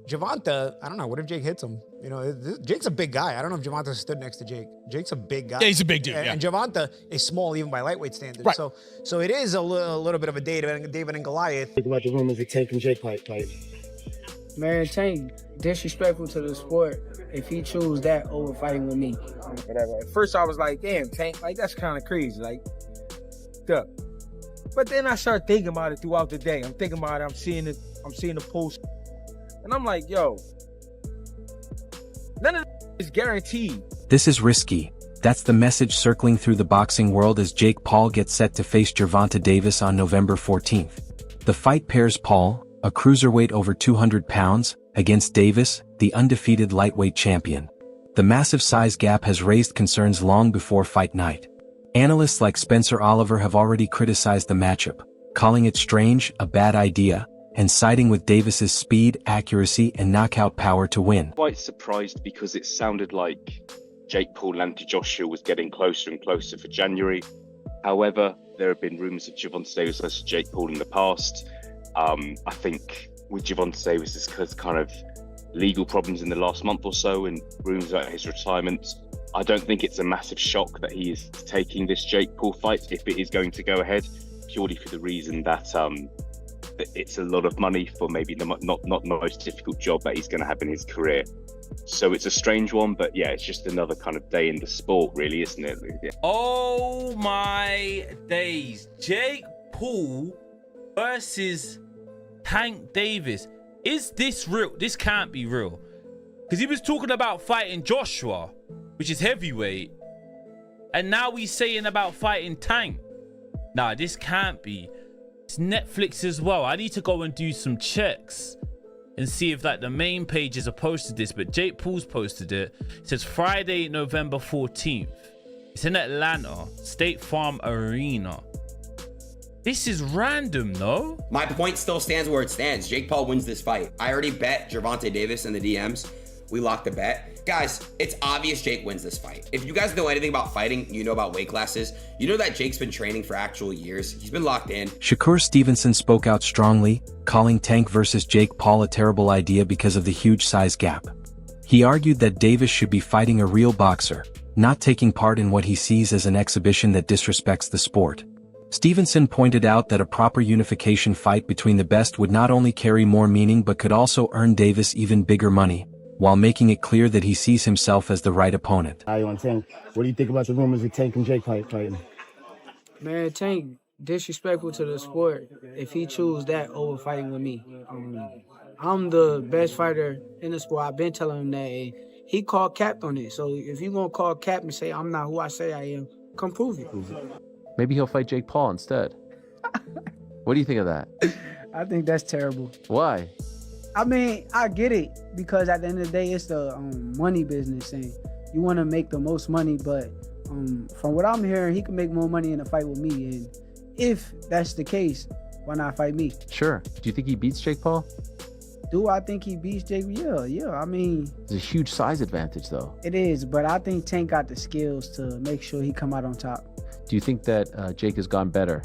Gervonta, I don't know. What if Jake hits him? You know, Jake's a big guy. I don't know if Gervonta stood next to Jake. Jake's a big guy. Yeah, he's a big dude. And Gervonta is small even by lightweight standards. Right. So it is a little bit of a David and Goliath. Think about the rumors of Tank and Jake fight. Man, Tank disrespectful to the sport if he choose that over fighting with me. Whatever. At first I was like, damn, Tank, like that's kind of crazy. Like, duh. But then I started thinking about it throughout the day. I'm thinking about it, I'm seeing the post. And I'm like, yo, none of this is guaranteed. This is risky. That's the message circling through the boxing world as Jake Paul gets set to face Gervonta Davis on November 14th. The fight pairs Paul, a cruiserweight over 200 pounds, against Davis, the undefeated lightweight champion. The massive size gap has raised concerns long before fight night. Analysts like Spencer Oliver have already criticized the matchup, calling it strange, a bad idea, and siding with Davis's speed, accuracy, and knockout power to win. Quite surprised because it sounded like Jake Paul and Anthony Joshua was getting closer and closer for January. However, there have been rumours of Gervonta Davis versus Jake Paul in the past. I think with Gervonta Davis, there's kind of legal problems in the last month or so and rumours about his retirement. I don't think it's a massive shock that he is taking this Jake Paul fight if it is going to go ahead, purely for the reason that it's a lot of money for maybe not the most difficult job that he's going to have in his career. So it's a strange one, but yeah, it's just another kind of day in the sport, really, isn't it? Yeah. Oh my days. Jake Paul versus Tank Davis. Is this real? This can't be real. Because he was talking about fighting Joshua, which is heavyweight. And now he's saying about fighting Tank. Nah, this can't be. It's Netflix as well. I need to go and do some checks and see if like the main pages have posted this, but Jake Paul's posted it. It says Friday, November 14th. It's in Atlanta, State Farm Arena. This is random, no? My point still stands where it stands. Jake Paul wins this fight. I already bet Gervonta Davis in the DMs. We locked the bet. Guys, it's obvious Jake wins this fight. If you guys know anything about fighting, you know about weight classes, you know that Jake's been training for actual years. He's been locked in. Shakur Stevenson spoke out strongly, calling Tank versus Jake Paul a terrible idea because of the huge size gap. He argued that Davis should be fighting a real boxer, not taking part in what he sees as an exhibition that disrespects the sport. Stevenson pointed out that a proper unification fight between the best would not only carry more meaning but could also earn Davis even bigger money, while making it clear that he sees himself as the right opponent. How you on Tank? What do you think about the rumors of Tank and Jake fighting? Man, Tank disrespectful to the sport if he choose that over fighting with me. I'm the best fighter in the sport. I've been telling him that. And he called cap on it. So if you gonna call cap and say I'm not who I say I am, come prove it. Maybe he'll fight Jake Paul instead. What do you think of that? I think that's terrible. Why? I mean, I get it because at the end of the day, it's the money business, and you want to make the most money. But from what I'm hearing, he can make more money in a fight with me. And if that's the case, why not fight me? Sure. Do you think he beats Jake Paul? Do I think he beats Jake? Yeah. I mean, it's a huge size advantage, though. It is, but I think Tank got the skills to make sure he come out on top. Do you think that Jake has gone better?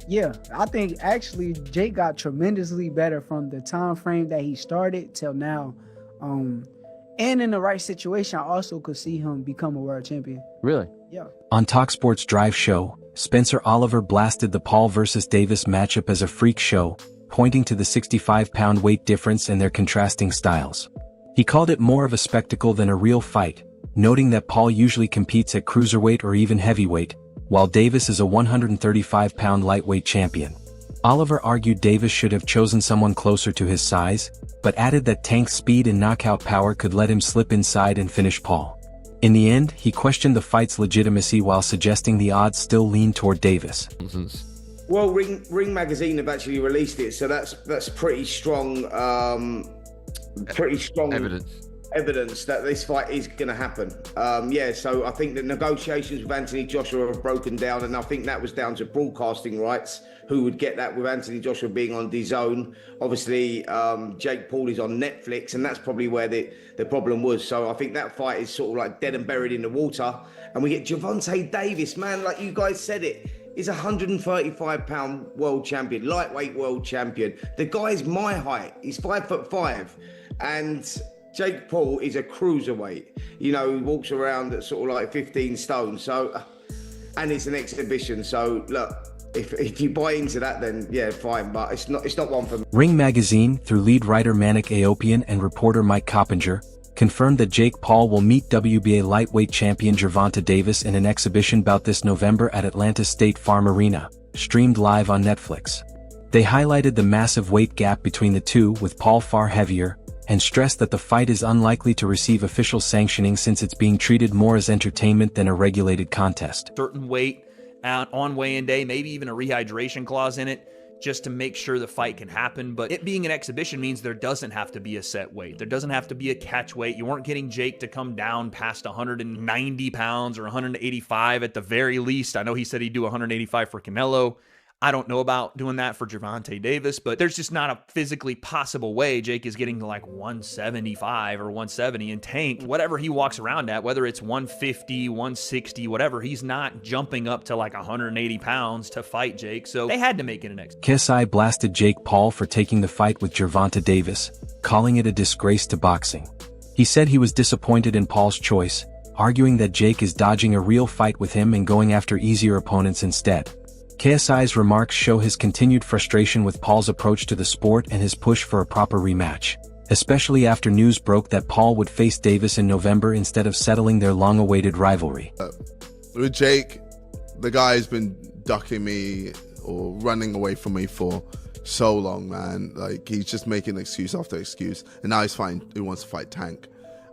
Yeah, I think actually Jake got tremendously better from the time frame that he started till now. And in the right situation, I also could see him become a world champion. Really? Yeah. On TalkSport's Drive show, Spencer Oliver blasted the Paul versus Davis matchup as a freak show, pointing to the 65-pound weight difference and their contrasting styles. He called it more of a spectacle than a real fight, noting that Paul usually competes at cruiserweight or even heavyweight, while Davis is a 135-pound lightweight champion. Oliver argued Davis should have chosen someone closer to his size, but added that Tank's speed and knockout power could let him slip inside and finish Paul. In the end, he questioned the fight's legitimacy while suggesting the odds still lean toward Davis. Well, Ring Magazine have actually released it, so that's pretty strong evidence that this fight is going to happen. So I think the negotiations with Anthony Joshua have broken down, and I think that was down to broadcasting rights, who would get that with Anthony Joshua being on DAZN. Obviously, Jake Paul is on Netflix, and that's probably where the problem was. So I think that fight is sort of like dead and buried in the water. And we get Gervonta Davis, man, like you guys said it. is a 135-pound world champion, lightweight world champion. The guy's my height. He's 5'5", and Jake Paul is a cruiserweight. You know, he walks around at sort of like 15 stone. So, and it's an exhibition. So look, if you buy into that, then yeah, fine. But it's not one for me. Ring Magazine, through lead writer Manik Aopian and reporter Mike Coppinger, confirmed that Jake Paul will meet WBA lightweight champion Gervonta Davis in an exhibition bout this November at Atlanta State Farm Arena, streamed live on Netflix. They highlighted the massive weight gap between the two, with Paul far heavier, and stressed that the fight is unlikely to receive official sanctioning since it's being treated more as entertainment than a regulated contest. Certain weight on weigh-in day, maybe even a rehydration clause in it, just to make sure the fight can happen. But it being an exhibition means there doesn't have to be a set weight. There doesn't have to be a catch weight. You weren't getting Jake to come down past 190 pounds or 185 at the very least. I know he said he'd do 185 for Canelo. I don't know about doing that for Gervonta Davis, but there's just not a physically possible way Jake is getting to like 175 or 170 and Tank, whatever he walks around at, whether it's 150, 160, whatever, he's not jumping up to like 180 pounds to fight Jake, so they had to make it an exhibition. KSI blasted Jake Paul for taking the fight with Gervonta Davis, calling it a disgrace to boxing. He said he was disappointed in Paul's choice, arguing that Jake is dodging a real fight with him and going after easier opponents instead. KSI's remarks show his continued frustration with Paul's approach to the sport and his push for a proper rematch, especially after news broke that Paul would face Davis in November instead of settling their long-awaited rivalry. With Jake, the guy's been ducking me or running away from me for so long, man. Like, he's just making excuse after excuse, and now he wants to fight Tank.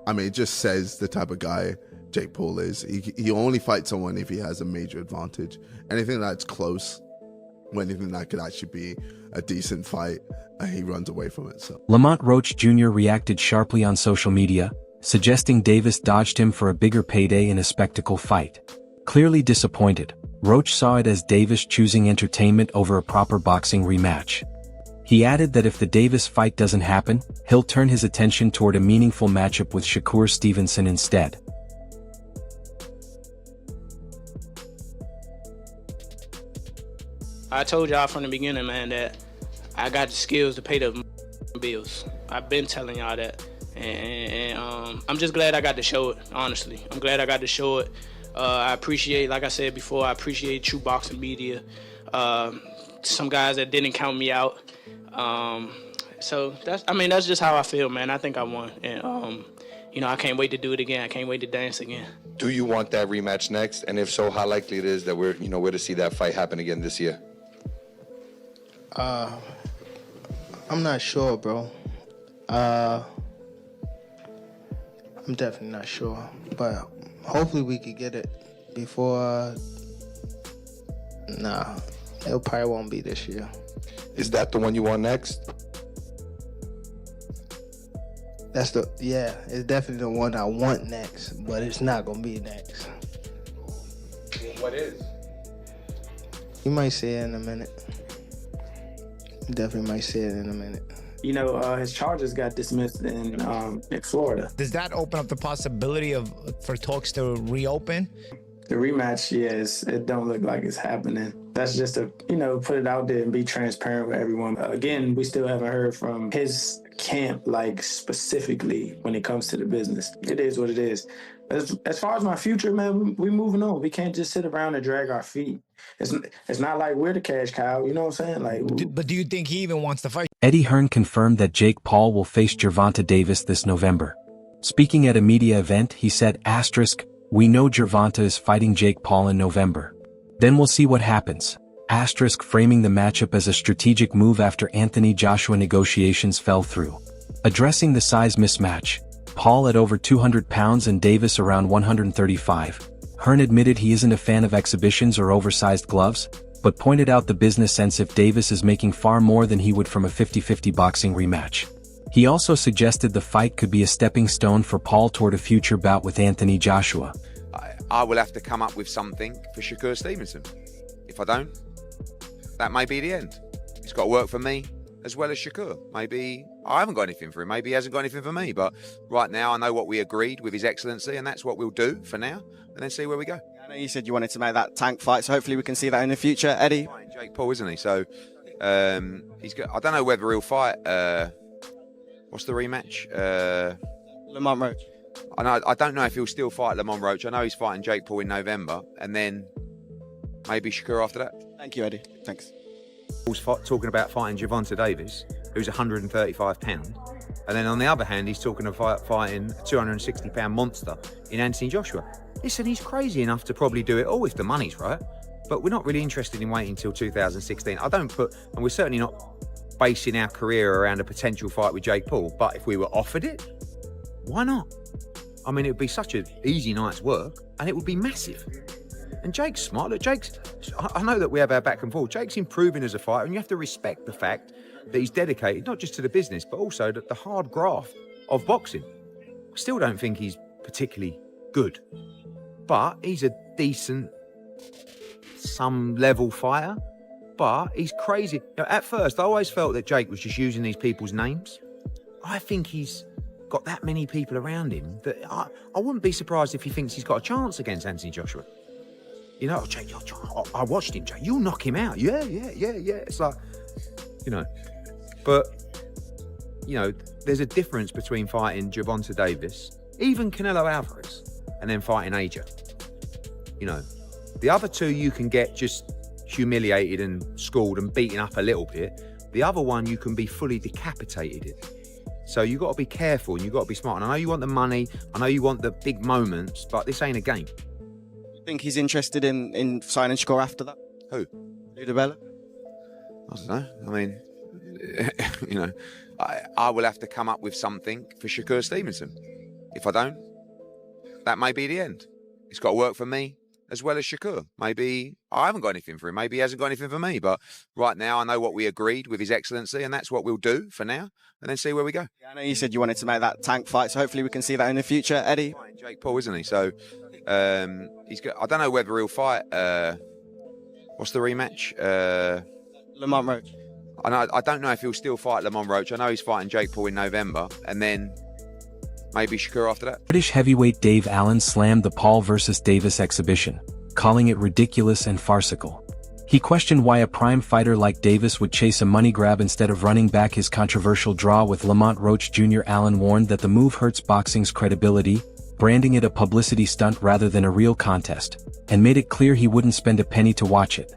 I mean, it just says the type of guy Jake Paul is. He only fights someone if he has a major advantage. Anything that's close, or anything that could actually be a decent fight, he runs away from it. So Lamont Roach Jr. reacted sharply on social media, suggesting Davis dodged him for a bigger payday in a spectacle fight. Clearly disappointed, Roach saw it as Davis choosing entertainment over a proper boxing rematch. He added that if the Davis fight doesn't happen, he'll turn his attention toward a meaningful matchup with Shakur Stevenson instead. I told y'all from the beginning, man, that I got the skills to pay the bills. I've been telling y'all that. And I'm just glad I got to show it, honestly. I'm glad I got to show it. I appreciate, like I said before, I appreciate True Boxing Media. Some guys that didn't count me out. So that's just how I feel, man. I think I won. And, I can't wait to do it again. I can't wait to dance again. Do you want that rematch next? And if so, how likely it is that we're to see that fight happen again this year? I'm not sure, bro. I'm definitely not sure, but hopefully we could get it before. Nah, it probably won't be this year. Is that the one you want next? It's definitely the one I want next, but it's not gonna be next. What is? You might see it in a minute. Definitely might see it in a minute. His charges got dismissed in Florida. Does that open up the possibility for talks to reopen? The rematch, yes, it don't look like it's happening. That's just to, put it out there and be transparent with everyone. Again, we still haven't heard from his camp, like specifically when it comes to the business. It is what it is. As far as my future, man, we moving on. We can't just sit around and drag our feet. It's not like we're the cash cow, you know what I'm saying? But do you think he even wants to fight? Eddie Hearn confirmed that Jake Paul will face Gervonta Davis this November. Speaking at a media event, he said, *, we know Gervonta is fighting Jake Paul in November. Then we'll see what happens. *, framing the matchup as a strategic move after Anthony Joshua negotiations fell through. Addressing the size mismatch, Paul at over 200 pounds and Davis around 135, Hearn admitted he isn't a fan of exhibitions or oversized gloves, but pointed out the business sense if Davis is making far more than he would from a 50-50 boxing rematch. He also suggested the fight could be a stepping stone for Paul toward a future bout with Anthony Joshua. I will have to come up with something for Shakur Stevenson. If I don't, that may be the end. It's got to work for me as well as Shakur. Maybe I haven't got anything for him. Maybe he hasn't got anything for me. But right now I know what we agreed with His Excellency, and that's what we'll do for now, and then see where we go. I know you said you wanted to make that Tank fight, so hopefully we can see that in the future. Eddie? Jake Paul, isn't he? So he's got. I don't know whether he'll fight. What's the rematch? Lamont Roach. I don't know if he'll still fight Lamont Roach. I know he's fighting Jake Paul in November, and then maybe Shakur after that. Thank you, Eddie. Thanks. Paul's talking about fighting Gervonta Davis, who's 135 pound, and then on the other hand, he's talking about fighting a 260 pound monster in Anthony Joshua. Listen, he's crazy enough to probably do it all if the money's right, but we're not really interested in waiting until 2016. And we're certainly not basing our career around a potential fight with Jake Paul, but if we were offered it, why not? I mean, it would be such an easy night's work, and it would be massive. And Jake's smart. Look, I know that we have our back and forth. Jake's improving as a fighter, and you have to respect the fact that he's dedicated not just to the business, but also the hard graft of boxing. I still don't think he's particularly good, but he's a decent, some level fighter. But he's crazy. You know, at first, I always felt that Jake was just using these people's names. I think he's got that many people around him that I wouldn't be surprised if he thinks he's got a chance against Anthony Joshua. You know, Jake, I watched him, Jake. You'll knock him out. Yeah. It's like, you know. But, you know, there's a difference between fighting Gervonta Davis, even Canelo Alvarez, and then fighting AJ. You know, the other two you can get just humiliated and schooled and beaten up a little bit. The other one you can be fully decapitated in. So you got to be careful and you got to be smart. And I know you want the money, I know you want the big moments, but this ain't a game. You think he's interested in signing Shakur after that? Who? Ludabella? I don't know. I mean, you know, I will have to come up with something for Shakur Stevenson. If I don't, that may be the end. It's got to work for me as well as Shakur. Maybe I haven't got anything for him. Maybe he hasn't got anything for me. But right now, I know what we agreed with His Excellency, and that's what we'll do for now, and then see where we go. Yeah, I know you said you wanted to make that Tank fight, so hopefully we can see that in the future. Eddie? Jake Paul, isn't he? So he's got. I don't know whether he'll fight. What's the rematch? Lamont Roach. I don't know if he'll still fight Lamont Roach. I know he's fighting Jake Paul in November, and then maybe Shakur after that. British heavyweight Dave Allen slammed the Paul vs. Davis exhibition, calling it ridiculous and farcical. He questioned why a prime fighter like Davis would chase a money grab instead of running back his controversial draw with Lamont Roach Jr. Allen warned that the move hurts boxing's credibility, branding it a publicity stunt rather than a real contest, and made it clear he wouldn't spend a penny to watch it.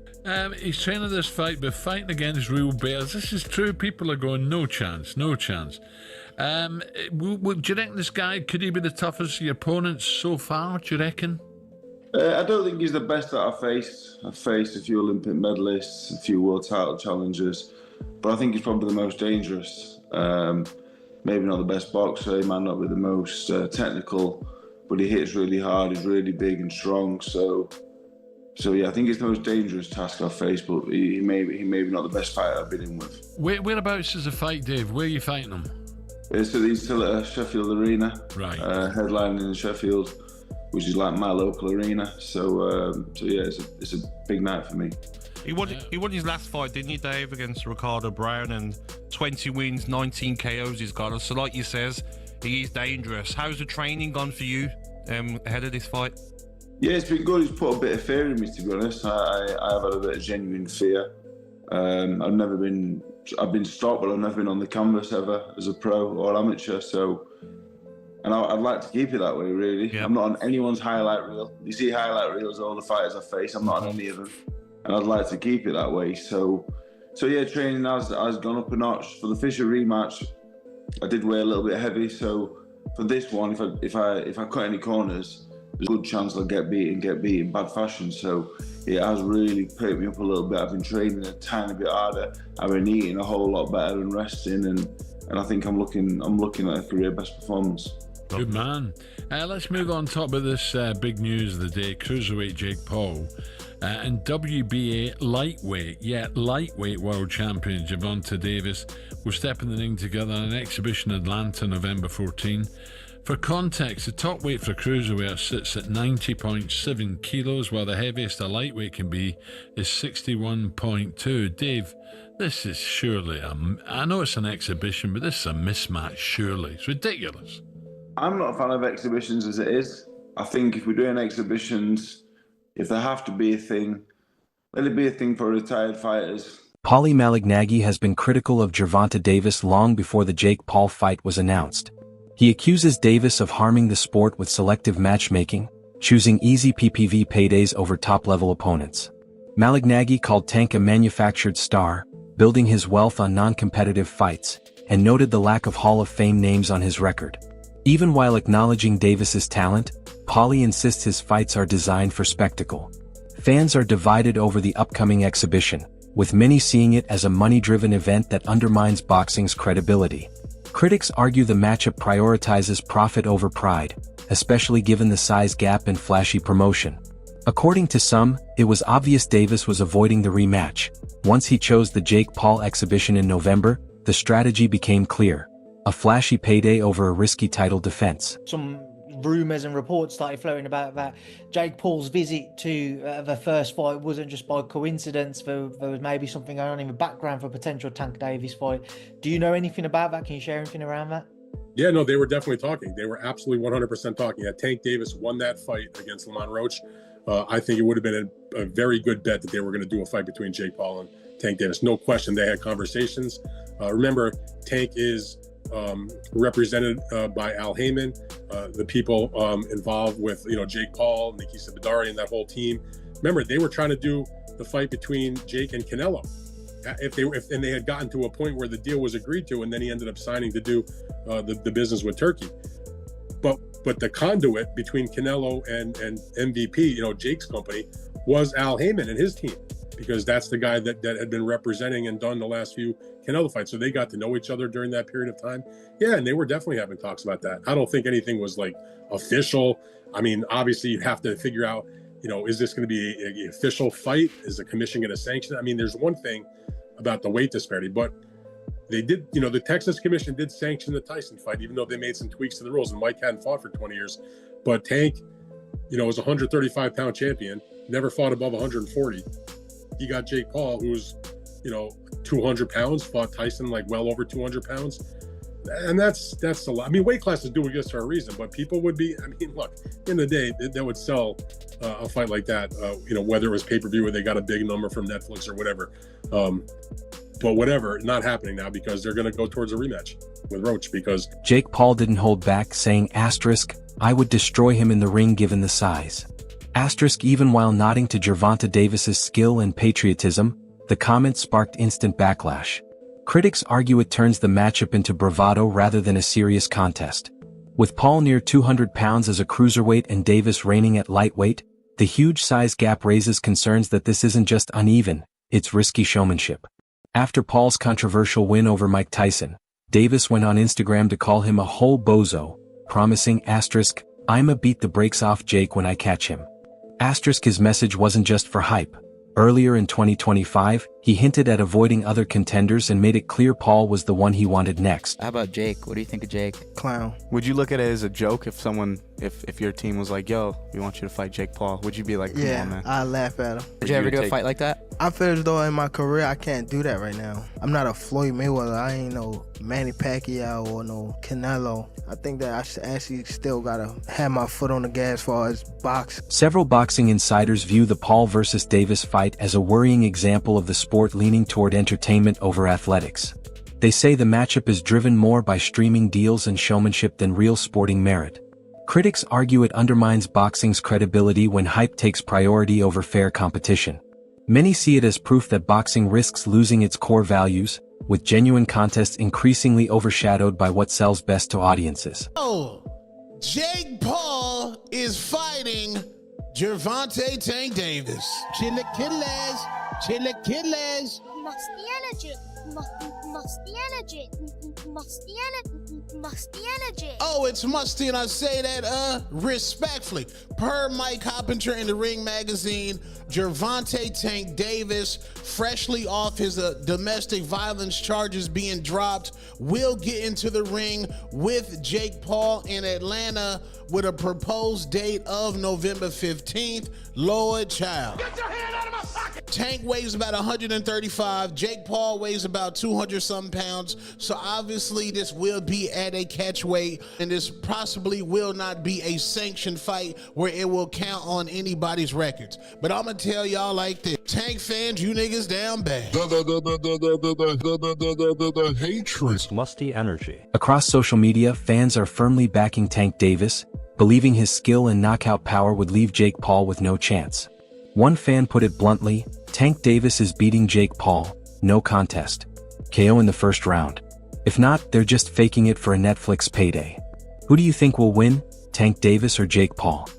He's training this fight, but fighting against real bears. This is true. People are going, no chance, no chance. Do you reckon this guy, could he be the toughest of your opponents so far, do you reckon? I don't think he's the best that I've faced. I've faced a few Olympic medalists, a few world title challengers, but I think he's probably the most dangerous. Maybe not the best boxer, he might not be the most technical, but he hits really hard, he's really big and strong, so yeah, I think it's the most dangerous task I've faced, but he may be not the best fighter I've been in with. Whereabouts is the fight, Dave? Where are you fighting him? He's still at Sheffield Arena, right? Headlining in Sheffield, which is like my local arena. So yeah, it's a big night for me. He won his last fight, didn't he, Dave, against Ricardo Brown, and 20 wins, 19 KOs he's got. So like you says, he is dangerous. How's the training gone for you ahead of this fight? Yeah, it's been good. He's put a bit of fear in me, to be honest. I have had a bit of genuine fear. I've been stopped, but I've never been on the canvas ever as a pro or amateur. So, and I'd like to keep it that way, really. Yeah. I'm not on anyone's highlight reel. You see highlight reels of all the fighters I face. I'm not on any of them, and I'd like to keep it that way. So yeah, training has gone up a notch. For the Fisher rematch, I did weigh a little bit heavy. So for this one, if I cut any corners, there's a good chance I'll get beat in bad fashion. So it has really picked me up a little bit. I've been training a tiny bit harder. I've been eating a whole lot better and resting, and I think I'm looking at a career best performance. Good man. Let's move on top of this big news of the day. Cruiserweight Jake Paul and WBA lightweight world champion Gervonta Davis will step in the ring together in an exhibition in Atlanta November 14. For context, the top weight for cruiserweight sits at 90.7 kilos, while the heaviest a lightweight can be is 61.2. Dave, this is surely I know it's an exhibition, but this is a mismatch, surely. It's ridiculous. I'm not a fan of exhibitions as it is. I think if we're doing exhibitions, if there have to be a thing, let it be a thing for retired fighters. Paulie Malignaggi has been critical of Gervonta Davis long before the Jake Paul fight was announced. He accuses Davis of harming the sport with selective matchmaking, choosing easy PPV paydays over top-level opponents. Malignaggi called Tank a manufactured star, building his wealth on non-competitive fights, and noted the lack of Hall of Fame names on his record. Even while acknowledging Davis's talent, Paulie insists his fights are designed for spectacle. Fans are divided over the upcoming exhibition, with many seeing it as a money-driven event that undermines boxing's credibility. Critics argue the matchup prioritizes profit over pride, especially given the size gap and flashy promotion. According to some, it was obvious Davis was avoiding the rematch. Once he chose the Jake Paul exhibition in November, the strategy became clear: a flashy payday over a risky title defense. Some rumours and reports started floating about that Jake Paul's visit to the first fight wasn't just by coincidence. There was maybe something going on in the background for a potential Tank Davis fight. Do you know anything about that? Can you share anything around that? Yeah, no, they were definitely talking. They were absolutely 100% talking. Had Tank Davis won that fight against Lamont Roach, I think it would have been a very good bet that they were going to do a fight between Jake Paul and Tank Davis. No question, they had conversations. Remember, Tank is represented by Al Heyman, the people involved with Jake Paul, Nikki Sabadari, and that whole team. Remember, they were trying to do the fight between Jake and Canelo. And they had gotten to a point where the deal was agreed to, and then he ended up signing to do the business with Turkey. But the conduit between Canelo and MVP, Jake's company, was Al Heyman and his team, because that's the guy that had been representing and done the last few Canelo fights. So they got to know each other during that period of time. Yeah, and they were definitely having talks about that. I don't think anything was like official. I mean, obviously you have to figure out, is this going to be an official fight? Is the commission going to sanction it? I mean, there's one thing about the weight disparity, but they did, the Texas Commission did sanction the Tyson fight, even though they made some tweaks to the rules, and Mike hadn't fought for 20 years. But Tank, was a 135-pound champion, never fought above 140. He got Jake Paul, who's, 200 pounds, fought Tyson like well over 200 pounds. And that's a lot. I mean, weight classes do exist for a reason, but people would be, look, in the day, that would sell a fight like that, whether it was pay-per-view or they got a big number from Netflix or whatever. But whatever, not happening now because they're going to go towards a rematch with Roach because Jake Paul didn't hold back, saying, "I would destroy him in the ring given the size." Even while nodding to Gervonta Davis's skill and patriotism, the comment sparked instant backlash. Critics argue it turns the matchup into bravado rather than a serious contest. With Paul near 200 pounds as a cruiserweight and Davis reigning at lightweight, the huge size gap raises concerns that this isn't just uneven, it's risky showmanship. After Paul's controversial win over Mike Tyson, Davis went on Instagram to call him a whole bozo, promising "I'ma beat the brakes off Jake when I catch him." His message wasn't just for hype. Earlier in 2025, he hinted at avoiding other contenders and made it clear Paul was the one he wanted next. How about Jake? What do you think of Jake? Clown. Would you look at it as a joke if your team was like, "Yo, we want you to fight Jake Paul"? Would you be like, "Come on, man"? I laugh at him. Did you ever do a fight like that? I feel as though in my career I can't do that right now. I'm not a Floyd Mayweather. I ain't no Manny Pacquiao or no Canelo. I think that I actually still gotta have my foot on the gas as far as boxing. Several boxing insiders view the Paul versus Davis fight as a worrying example of the sport leaning toward entertainment over athletics. They say the matchup is driven more by streaming deals and showmanship than real sporting merit. Critics argue it undermines boxing's credibility when hype takes priority over fair competition. Many see it as proof that boxing risks losing its core values, with genuine contests increasingly overshadowed by what sells best to audiences. Oh, Jake Paul is fighting Gervonta Tank Davis. Chilaquiles. Musty energy. Musty energy. Musty energy. Oh, it's musty, and I say that respectfully. Per Mike Hoppinger in the Ring magazine, Gervonta Tank Davis, freshly off his domestic violence charges being dropped, will get into the ring with Jake Paul in Atlanta with a proposed date of November 15th. Lord child. Get your hand out of my pocket! Tank weighs about 135. Jake Paul weighs about about 200-something pounds, so obviously this will be at a catch weight, and this possibly will not be a sanctioned fight where it will count on anybody's records. But I'm gonna tell y'all like this: Tank fans, you niggas down bad. The hatred. Musty energy. Across social media, fans are firmly backing Tank Davis, believing his skill and knockout power would leave Jake Paul with no chance. One fan put it bluntly: Tank Davis is beating Jake Paul, no contest. KO in the first round. If not, they're just faking it for a Netflix payday. Who do you think will win, Tank Davis or Jake Paul?